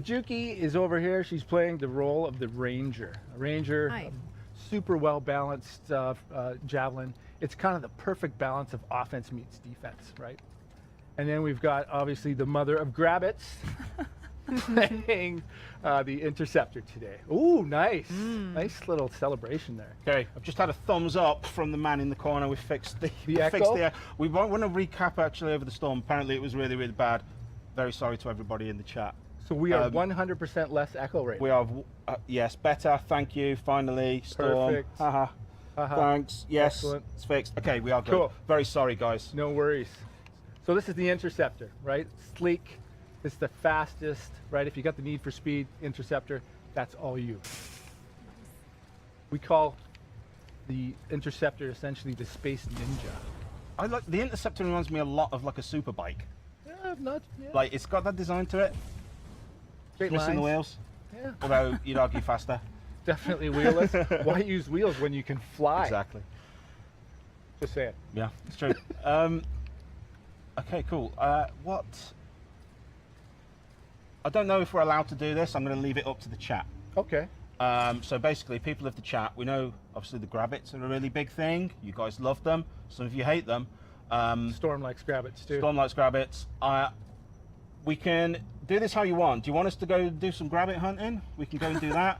Juki is over here. She's playing the role of the Ranger. A Ranger, Hi. super well balanced javelin. It's kind of the perfect balance of offense meets defense, right? And then we've got obviously the mother of Grabbits playing the Interceptor today. Ooh, nice. Nice little celebration there. Okay, I've just had a thumbs up from the man in the corner. We fixed the echo? We want to recap actually over the storm. Apparently it was really, really bad. Very sorry to everybody in the chat. So we are 100% less echo rate. We are, yes, better. Thank you. Finally, storm. Perfect. Haha. Thanks. Yes, Excellent. it's fixed. Okay, we are good. Cool. Very sorry, guys. No worries. So this is the Interceptor, right? Sleek. It's the fastest, right? If you got the need for speed, Interceptor, that's all you. We call the Interceptor essentially the space ninja. I like the Interceptor. Reminds me a lot of like a super bike. Yeah, not. Yeah. Like it's got that design to it. Straight Missing the lines. wheels. Yeah. Although you'd argue faster. Definitely wheelless. Why use wheels when you can fly? Exactly. Just saying. Yeah, it's true. Okay, cool. What? I don't know if we're allowed to do this. I'm going to leave it up to the chat. Okay. So basically, people of the chat, we know obviously the Grabbits are a really big thing. You guys love them. Some of you hate them. Storm likes Grabbits too. Storm likes Grabbits. We can do this how you want. Do you want us to go do some Grabbit hunting? We can go and do that.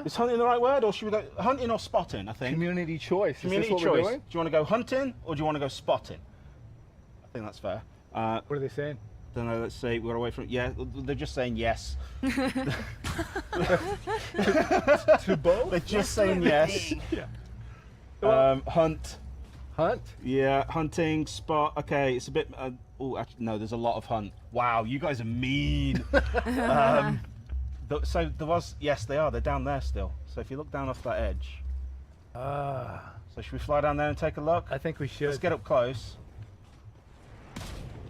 Is hunting the right word, or should we go hunting or spotting? I think. Community choice. Community is this what choice. We're doing? Do you want to go hunting or do you want to go spotting? I think that's fair. What are they saying? Don't know. Let's see. We're away from. Yeah, they're just saying yes. To both? They're just saying yes. Yeah. Hunt. Hunt. Yeah, hunting, spot. Okay, it's a bit. Oh, actually, no. There's a lot of hunt. Wow, you guys are mean. So there was. Yes, they are. They're down there still. So if you look down off that edge. So should we fly down there and take a look? I think we should. Let's get up close.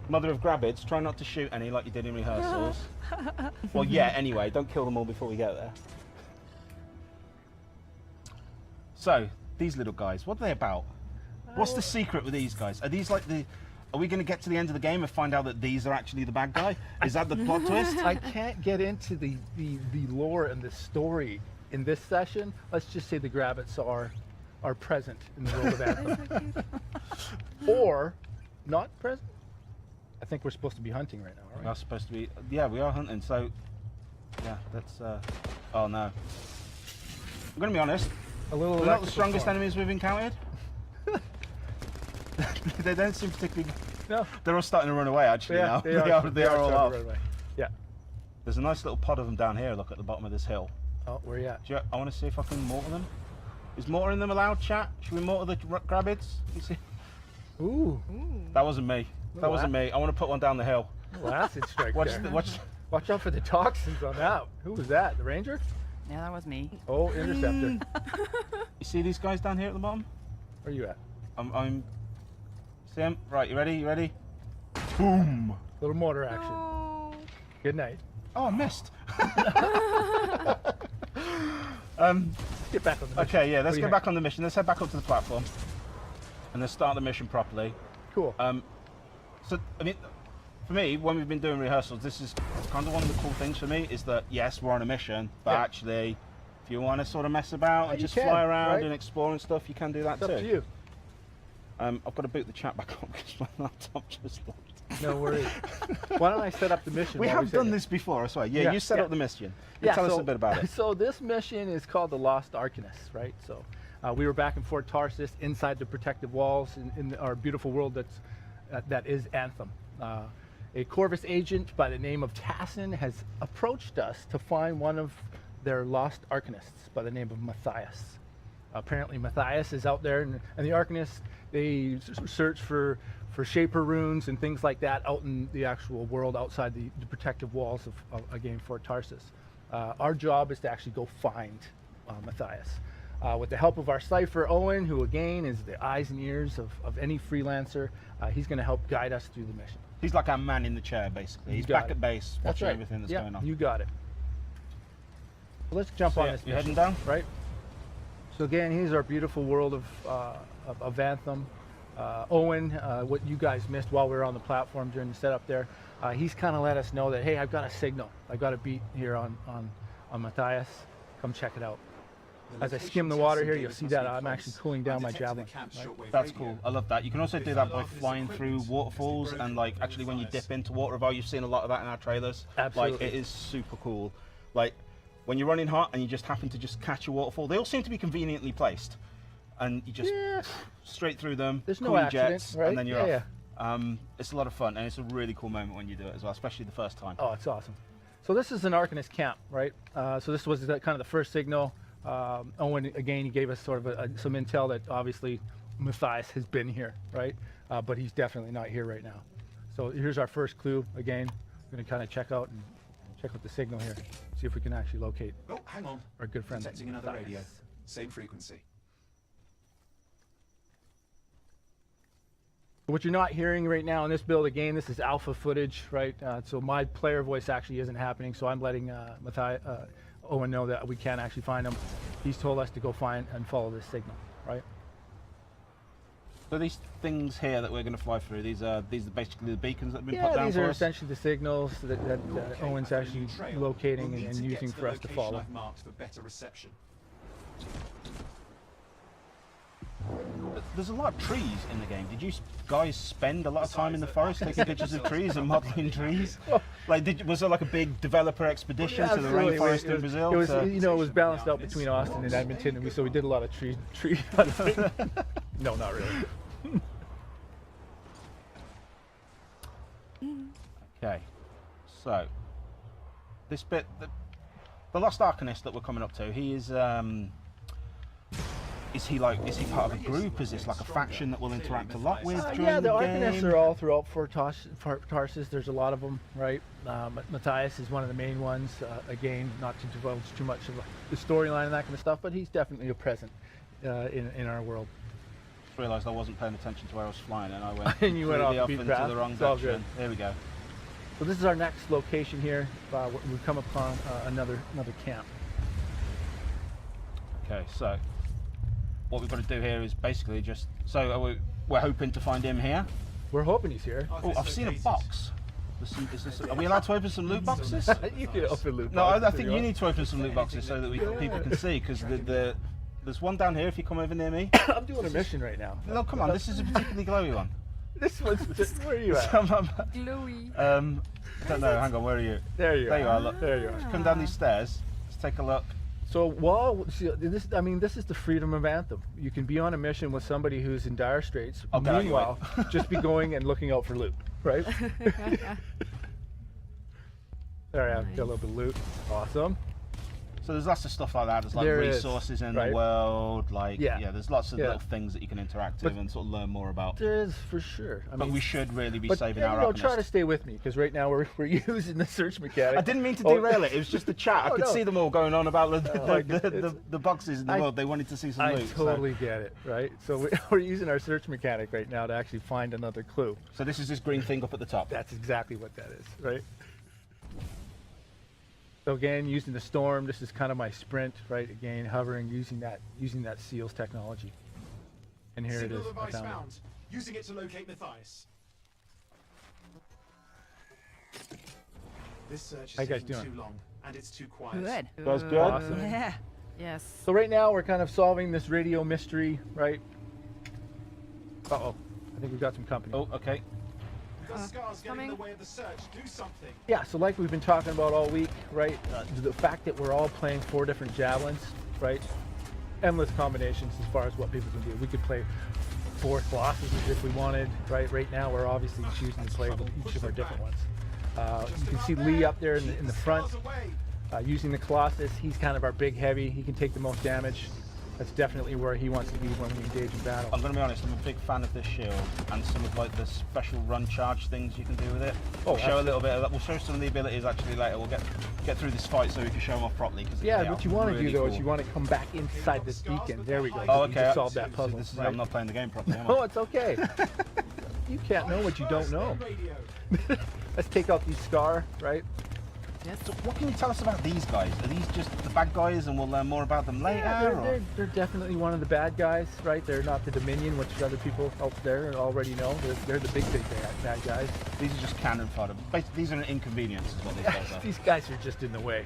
Mother of Grabbits, try not to shoot any like you did in rehearsals. Well, yeah, anyway, don't kill them all before we get there. So, these little guys, what are they about? What's the secret with these guys? Are these like the... Are we going to get to the end of the game and find out that these are actually the bad guy? Is that the plot twist? I can't get into the lore and the story in this session. Let's just say the Grabbits are present in the world of Anthem. Or not present. I think we're supposed to be hunting right now, aren't we? We are supposed to be... Yeah, we are hunting, so... Yeah, that's... Oh, no. I'm going to be honest. They're not the strongest enemies we've encountered. They don't seem particularly... No. They're all starting to run away, actually, now. They are all off. Yeah. There's a nice little pod of them down here, look, at the bottom of this hill. Oh, where are you at? I want to see if I can mortar them. Is mortaring them allowed, chat? Should we mortar the Grabbits? You see? Ooh. That wasn't me. That wasn't me. I want to put one down the hill. Well, acid strike there. Watch out for the toxins on that. Who was that? The Ranger? Yeah, that was me. Oh, Interceptor. You see these guys down here at the bottom? Where are you at? I'm... See them? Right, you ready? You ready? Boom! Little mortar action. No. Good night. Oh, I missed. Get back on the mission. Okay, yeah, let's get back on the mission. Let's head back up to the platform. And let's start the mission properly. Cool. So, I mean, for me, when we've been doing rehearsals, this is kind of one of the cool things for me, is that, yes, we're on a mission, but actually, if you want to sort of mess about and just fly around and explore and stuff, you can do that too. It's up to you. I've got to boot the chat back up because my laptop just locked. No worries. Why don't I set up the mission? We have done this before, I swear. Yeah, you set up the mission. Tell us a bit about it. So this mission is called the Lost Arcanist, right? So we were back in Fort Tarsis, inside the protective walls in our beautiful world that is Anthem. A Corvus agent by the name of Tassin has approached us to find one of their lost Arcanists by the name of Matthias. Apparently Matthias is out there, and the Arcanists, they search for Shaper runes and things like that out in the actual world outside the protective walls of again, Fort Tarsis. Our job is to actually go find Matthias. With the help of our cipher, Owen, who again is the eyes and ears of any freelancer, he's going to help guide us through the mission. He's like our man in the chair, basically. He's back at base, watching everything that's going on. You got it. Well, let's jump on this mission. You heading down? Right. So again, here's our beautiful world of Anthem. Owen, what you guys missed while we were on the platform during the setup there, he's kind of let us know that, hey, I've got a signal. I've got a beat here on Matthias. Come check it out. As I skim the water here, you'll see that I'm actually cooling down my javelin. Right? That's cool. I love that. You can also do that by flying through waterfalls, and like actually when you dip into water as well, you've seen a lot of that in our trailers. Absolutely. Like it is super cool. Like when you're running hot and you just happen to just catch a waterfall, they all seem to be conveniently placed, and you just straight through them. There's no cool accident, jets, right? and then you're off. It's a lot of fun, and it's a really cool moment when you do it as well, especially the first time. Oh, it's awesome. So this is an Arcanist camp, right? So this was kind of the first signal. Owen, again, he gave us sort of some intel that obviously Matthias has been here, right? But he's definitely not here right now. So here's our first clue. Again, we're going to kind of check out the signal here, see if we can actually locate hang on. our good friend. Detecting another radio. Same frequency. What you're not hearing right now in this build, again, this is alpha footage, right? So my player voice actually isn't happening, so I'm letting Owen know that we can't actually find him. He's told us to go find and follow this signal, right? So these things here that we're going to fly through, these are basically the beacons that have been put Yeah, down these for are us? essentially the signals that Owen's actually locating and using for us to follow. I've marked for better reception. There's a lot of trees in the game. Did you guys spend a lot of time in the forest taking pictures of trees and modeling trees? Like, was there like a big developer expedition to the rainforest in Brazil? It was, you know, it was balanced out between Austin and Edmonton, and so we did a lot of tree hunting. No, not really. Okay, so this bit, the Lost Arcanist that we're coming up to, he is. Is he part of a group? Is this like a faction that we'll interact a lot with during yeah, the game? Arcanists are all throughout Fort Tarsus. There's a lot of them, right? Matthias is one of the main ones. Again, not to divulge too much of the storyline and that kind of stuff, but he's definitely a present in our world. Just realised I wasn't paying attention to where I was flying, and I went And you went off into beat path. the wrong It's all direction. good. There we go. So this is our next location here. We've come upon another camp. Okay, so what we've got to do here is basically just, so we're hoping to find him here. We're hoping he's here. Oh, I've seen a box. Are we allowed to open some loot boxes? You can open loot No, boxes I if think you you want. need to open some loot boxes so that people can see, because there's one down here if you come over near me. I'm doing a mission right now. No, come on, this is a particularly glowy one. This one's just, where are you at? Glowy. Don't know, hang on, where are you? There you are. There you are, look. There you are. Come down these stairs, let's take a look. So this is the freedom of Anthem. You can be on a mission with somebody who's in dire straits. Okay, Meanwhile, just be going and looking out for loot, right? There I am, got a little bit of loot. Awesome. So there's lots of stuff like that. There's like There is, resources in right? the world, like Yeah. there's lots of Yeah. little things that you can interact with and sort of learn more about. There is for sure. But we should really be but saving yeah, our you know, Alchemist. try to stay with me because right now we're using the search mechanic. I didn't mean to derail it. It was just the chat. I Oh, could no. see them all going on about it's- the boxes in the world. They wanted to see some I loot. totally get it, right? So we're using our search mechanic right now to actually find another clue. So this is this green thing up at the top. That's exactly what that is, right? So again, using the storm, this is kind of my sprint, right? Again, hovering, using that seals technology. And here it Signal is. I device found it. found. Using it to locate Matthias. This search How is you guys taking doing? too long, and it's too quiet. Good. That's good. Awesome. Yeah. Yes. So right now we're kind of solving this radio mystery, right? Uh-oh. I think we've got some company. Oh, okay. The scars getting in the coming. way of the search. Do something. Yeah, so like we've been talking about all week, right? The fact that we're all playing 4 different javelins, right? Endless combinations as far as what people can do. We could play 4 Colossuses if we wanted, right? Right now we're obviously choosing to play with each of our different ones. You can see Lee up there in the front Scars away. using the Colossus. He's kind of our big heavy. He can take the most damage. That's definitely where he wants to be when we engage in battle. I'm going to be honest, I'm a big fan of this shield and some of like the special run charge things you can do with it. Oh, We'll show a little bit of that. We'll show some of the abilities actually later. We'll get through this fight so we can show them off properly. Yeah, what you want to really do though cool. is you want to come back inside this beacon. There we go. Oh, You okay. just solved that puzzle. This is, right? I'm not playing the game properly, am I? Oh, it's okay. You can't know what you don't know. Radio. Let's take out these Scar, right? Yes. So what can you tell us about these guys? Are these just the bad guys and we'll learn more about them later? Yeah, or? they're definitely one of the bad guys, right? They're not the Dominion, which other people out there already know. They're the big bad guys. These are just cannon fodder. Basically, these are an inconvenience, is what these guys are. These guys are just in the way.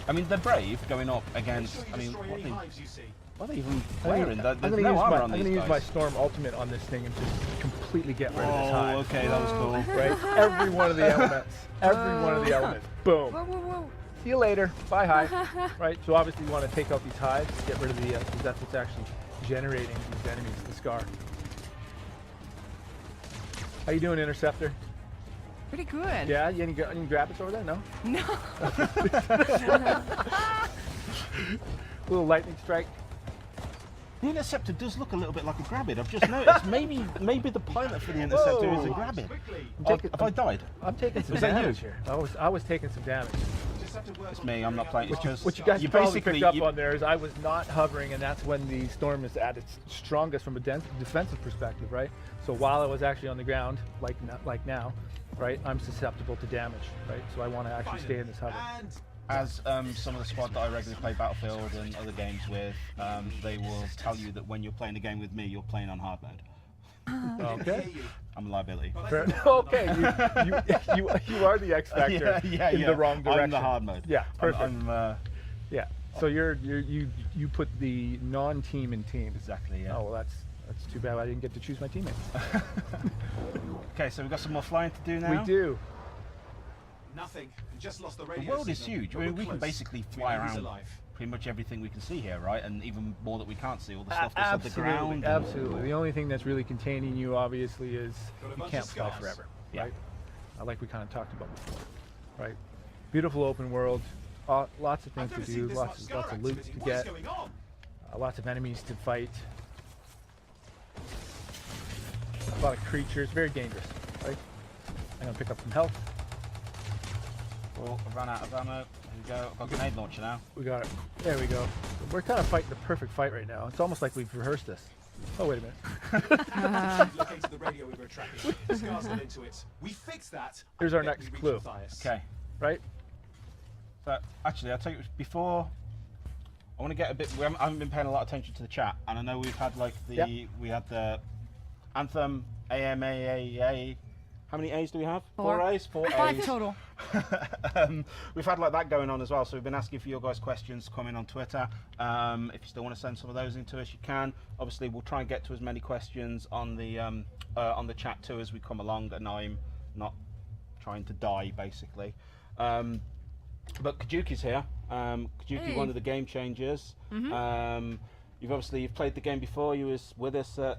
I mean, they're brave going up against. Make sure you I mean, destroy what any they, hives you see. what are they even I'm wearing? gonna There's no armor on these use guys. my Storm Ultimate on this thing and just completely get rid of this Oh, hive. okay, that was cool. Right? Every one of the elements. Every one of the elements. Boom. Whoa, whoa, whoa. See you later. Bye, hive. Right? So obviously you want to take out these hives, get rid of the, because that's what's actually generating these enemies, the scar. How you doing, Interceptor? Pretty good. Yeah, you any grabbits over there? No? No. Little lightning strike. The Interceptor does look a little bit like a grabbit. I've just noticed. maybe the pilot for the Interceptor is a Whoa. grabbit. Quickly. Have I died? I'm taking some Was that you? damage here. I was taking some damage. Just have to work It's on me. I'm not playing. It's just What you guys you probably basically picked up you- on there is I was not hovering, and that's when the storm is at its strongest from a defensive perspective, right? So while I was actually on the ground, like now, right, I'm susceptible to damage, right? So I want to actually stay in this hover. And As some of the squad that I regularly play Battlefield and other games with, they will tell you that when you're playing a game with me, you're playing on hard mode. Okay. I'm a liability. Fair- okay, you are the X factor in the wrong direction. I'm the hard mode. Yeah, perfect. I'm Yeah. So you put the non-team in team. exactly. Yeah. Oh well, that's too bad. I didn't get to choose my teammates. Okay, so we've got some more flying to do now. We do. nothing. We just lost the The radio world is signal. huge. But I mean, we're we can close. basically We fly know he's around alive. pretty much everything we can see here, right? And even more that we can't see, all the stuff that's Absolutely, on the ground. and- absolutely. The only thing that's really containing you, obviously, is Got a you bunch can't of fly scars. forever, Yeah. right? Like we kind of talked about before, right? Beautiful open world, lots of I've things to never seen do, this lots much of scar loot activity. to What is get, going on? lots of enemies to fight, a lot of creatures, very dangerous, right? I'm gonna pick up some health. Oh, I ran out of ammo. There we go. I've got a grenade launcher now. We got it. There we go. We're kind of fighting the perfect fight right now. It's almost like we've rehearsed this. Oh, wait a minute. We've located the radio we were tracking. The scars got into it. We fixed that. Here's our I bet next we reach clue. Matthias. Okay. Right? So actually, I'll tell you before. I want to get a bit. I haven't been paying a lot of attention to the chat, and I know we've had like the Yep. we had the Anthem AMAAA. How many A's do we have? Four. A's. 4 5 A's. total. We've had like that going on as well, so we've been asking for your guys' questions coming on Twitter. If you still want to send some of those into us, you can. Obviously, we'll try and get to as many questions on the chat too as we come along, and I'm not trying to die basically. But Kajuki's here. Kajuki, Hey. one of the game changers. You've played the game before. You was with us at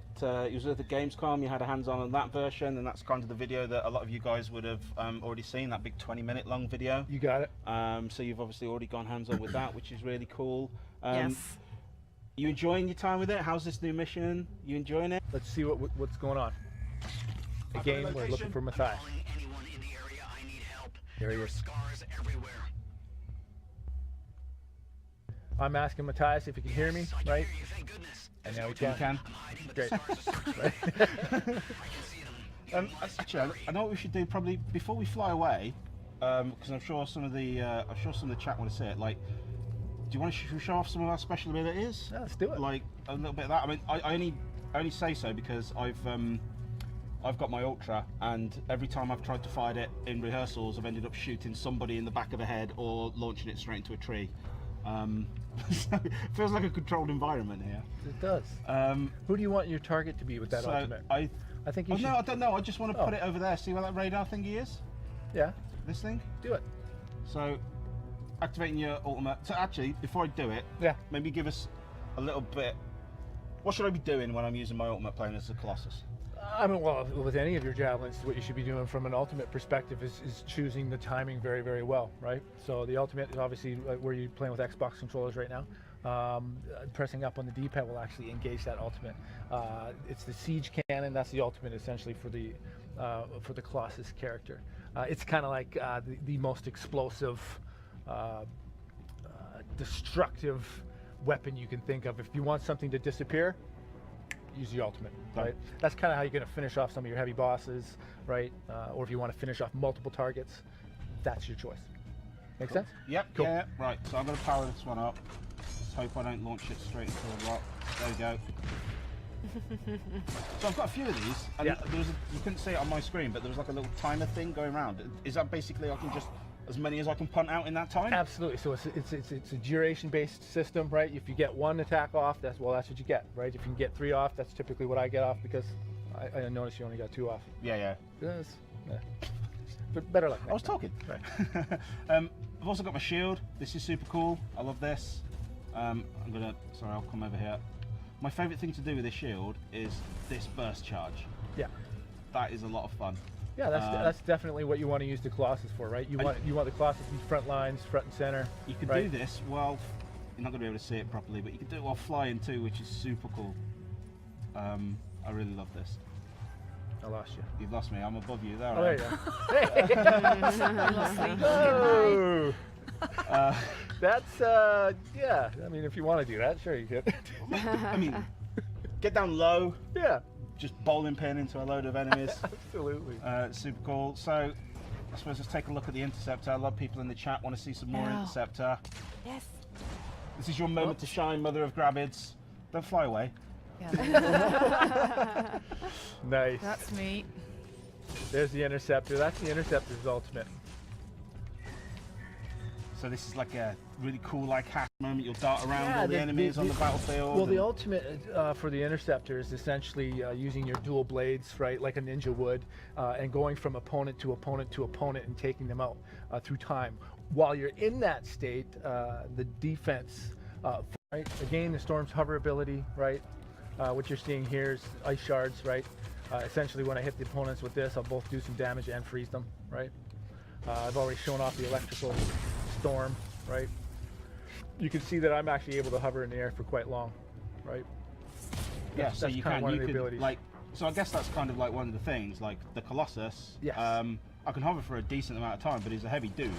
you was with the Gamescom. You had a hands-on on that version, and that's kind of the video that a lot of you guys would have already seen. That big 20-minute long video. You got it. So you've obviously already gone hands-on with that, which is really cool. Yes. You enjoying your time with it? How's this new mission? You enjoying it? Let's see what's going on. Again, we're looking location. for Matthias. Calling anyone in the area, I need help. There he There are is. scars everywhere. I'm asking Matthias if he can hear me, Yes, I can right? hear you, thank goodness. And now he You can. can. I'm hiding, but Great. the scars are starting to Right. I can see them. Actually, I know what we should do probably before we fly away, because I'm sure some of the chat want to see it. Like, do you want to show off some of our special abilities? Yeah, let's do it. Like a little bit of that. I mean, I only say so because I've got my Ultra, and every time I've tried to fire it in rehearsals, I've ended up shooting somebody in the back of the head or launching it straight into a tree. So it feels like a controlled environment here. It does. Who do you want your target to be with that so ultimate? I think you should. no, I don't know. I just want to Oh. put it over there. See where that radar thingy is? Yeah, This thing. do it. So, activating your ultimate. So actually, before I do it, Yeah. maybe give us a little bit. What should I be doing when I'm using my ultimate playing as a Colossus? I mean, well, with any of your javelins, what you should be doing from an ultimate perspective is choosing the timing very, very well, right? So the ultimate is obviously where you're playing with Xbox controllers right now. Pressing up on the D-pad will actually engage that ultimate. It's the siege cannon. That's the ultimate essentially for the Colossus character. It's kind of like the most explosive, destructive weapon you can think of. If you want something to disappear, use the ultimate, right? That's kind of how you're going to finish off some of your heavy bosses, right? Or if you want to finish off multiple targets, that's your choice. Make sense? Yep. Cool. Yeah. Right. So I'm going to power this one up. Let's hope I don't launch it straight into a rock. There we go. So I've got a few of these, and Yeah. there was you couldn't see it on my screen, but there was like a little timer thing going around. Is that basically I can just as many as I can punt out in that time? Absolutely. So it's a duration-based system, right? If you get one attack off, that's what you get, right? If you can get 3 off, that's typically what I get off because I noticed you only got 2 off. Yeah. Yes. Yeah. But better luck. I was talking. Right. I've also got my shield. This is super cool. I love this. Sorry, I'll come over here. My favourite thing to do with this shield is this burst charge. Yeah. That is a lot of fun. Yeah, that's definitely what you want to use the Colossus for, right? You want the Colossus to be front lines, front and center. You can right? do this while you're not going to be able to see it properly, but you can do it while flying too, which is super cool. I really love this. I lost you. You've lost me. I'm above you there. Oh, there you go. Oh, that's yeah. I mean, if you want to do that, sure you can. I mean, get down low. Yeah. Just bowling pin into a load of enemies. Absolutely. Super cool. So, I suppose let's take a look at the Interceptor. A lot of people in the chat want to see some more Ow. Interceptor. Yes. This is your moment to shine, Mother of Grabbids. Don't fly away. Yeah. Nice. That's me. There's the Interceptor. That's the Interceptor's ultimate. So this is like a really cool like hack moment. You'll dart around Yeah, all the enemies on the battlefield. Well, the and- ultimate for the Interceptor is essentially using your dual blades, right, like a ninja would, and going from opponent to opponent to opponent and taking them out through time. While you're in that state, the defense, right, again, the Storm's hover ability, right, what you're seeing here is ice shards, right. Essentially, when I hit the opponents with this, I'll both do some damage and freeze them, right. I've already shown off the electrical storm, right. You can see that I'm actually able to hover in the air for quite long, right? Yeah, so that's you kind of can. one You of the could abilities. like. So I guess that's kind of like one of the things, like the Colossus. Yes. I can hover for a decent amount of time, but he's a heavy dude.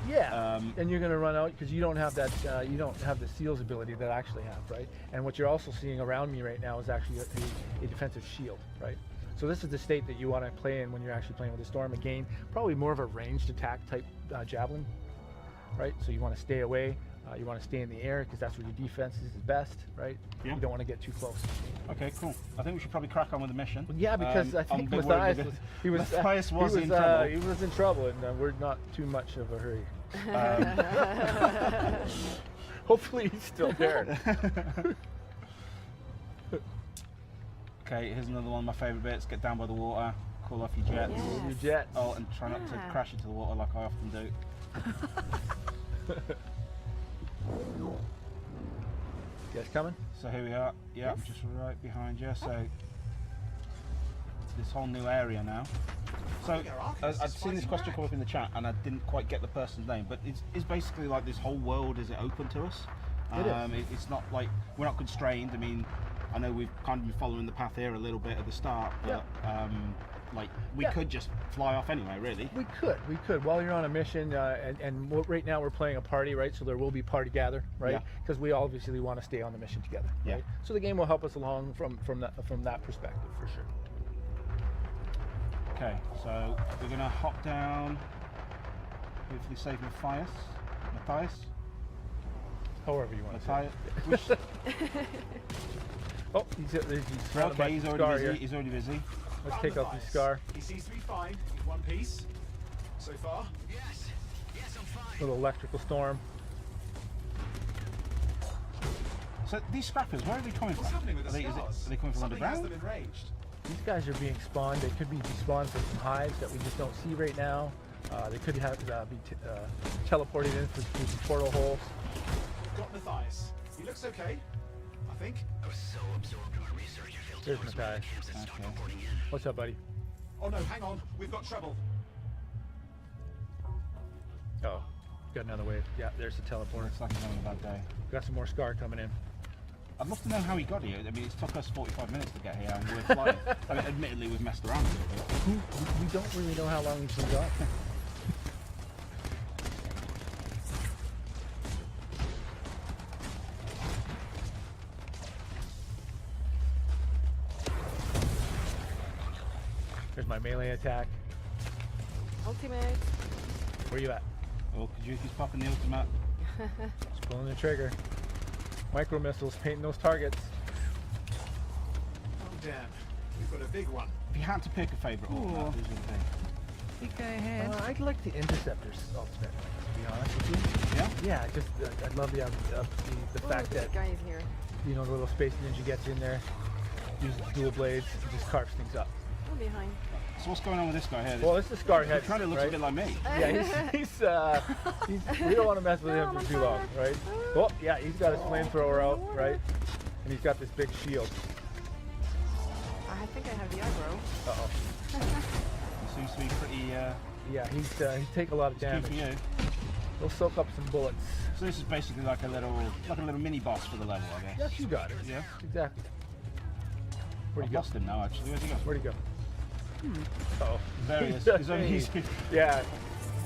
Yeah, and you're going to run out because you don't have that. You don't have the seals ability that I actually have, right? And what you're also seeing around me right now is actually a defensive shield, right? So this is the state that you want to play in when you're actually playing with the Storm. Again, probably more of a ranged attack type javelin, right? So you want to stay away. You want to stay in the air because that's where your defense is best, right? Yeah. You don't want to get too close. Okay, cool. I think we should probably crack on with the mission. Yeah, because I I'm a think bit worried Matthias with was, Matthias was in trouble. He was in trouble, and we're not too much of a hurry. Hopefully he's still there. Okay, here's another one of my favourite bits. Get down by the water, cool off your jets. Yeah. Your jets. Oh, and try not to Yeah. crash into the water like I often do. You guys coming? So here we are. Yeah, I'm Yes. just right behind you. So this whole new area now. So I'd seen this question come up in the chat, and I didn't quite get the person's name, but it's basically like this whole world is it open to us? It is. It's not like we're not constrained. I mean, I know we've kind of been following the path here a little bit at the start, but like we Yeah. could just fly off anyway, really. We could. While you're on a mission, right now we're playing a party, right? So there will be party gather, right? Yeah. Because we obviously want to stay on the mission together, Yeah. right? So the game will help us along from that perspective for sure. Okay, so we're gonna hop down. Hopefully save Matthias. However you want to say. Matthias. Which, Oh, he's surrounded by okay, he's the already scar busy. here. He's already busy. Let's take out the scar. He seems to be fine in one piece so far. Yes, I'm fine. Little electrical storm. So these scrappers, where are they coming What's from? happening with the Are scars? they coming from Something has underground? them enraged. These guys are being spawned. They could be despawned from some hives that we just don't see right now. They could have be teleported in through some portal holes. Got Matthias. He looks okay, I think. I was so absorbed in my research, I failed to There's notice when the Matthias. camps had stopped Okay. reporting in. What's up, buddy? Oh no, hang on. We've got trouble. Oh, got another wave. Yeah, there's the teleporter. Looks like he's having a bad day. Got some more scar coming in. I'd love to know how he got here. I mean, it's took us 45 minutes to get here, and we're flying. I mean, admittedly, we've messed around a little bit. We don't really know how long he's been gone. There's my melee attack. Ultimate. Where you at? Oh, Kajuki's popping the ultimate. Just pulling the trigger. Micro missiles, painting those targets. Oh damn, we've got a big one. If you had to pick a favourite ultimate, who's your thing? Big guy ahead. I'd like the Interceptor's ultimate, to be honest with you. Yeah? Yeah, just I love the fact that guys here. you know the little space ninja gets in there, uses dual blades, and just carves things up. I'm behind. So what's going on with this guy here? Well, this is Scarhead. He kind of looks right? a bit like me. Yeah, we don't want to mess with him for too long, right? Well, yeah, he's got his flamethrower out, right? And he's got this big shield. I think I have the aggro. Uh-oh. He seems to be pretty Yeah, he's take a lot of keen damage. for you. He'll soak up some bullets. So this is basically like a little mini boss for the level, I guess. Yes, you got it. Yeah. Exactly. Where'd I've he go? lost him now, actually. Where'd he go? Where'd he go? Oh, There he is. He's yeah,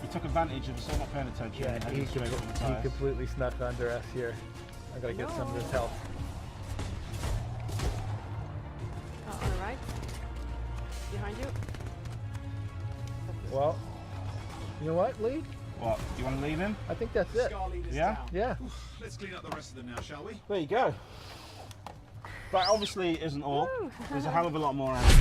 he took advantage of us all not paying attention. yeah. and He, headed straight for the he tires. completely snuck under us here. I gotta get some of his health. On the right. Behind you. Well, you know what, Lee? What? You want to leave him? I think that's it. Scar leader's Yeah? down. Yeah. Oof, let's clean up the rest of them now, shall we? There you go. But obviously it isn't all. There's a hell of a lot more out.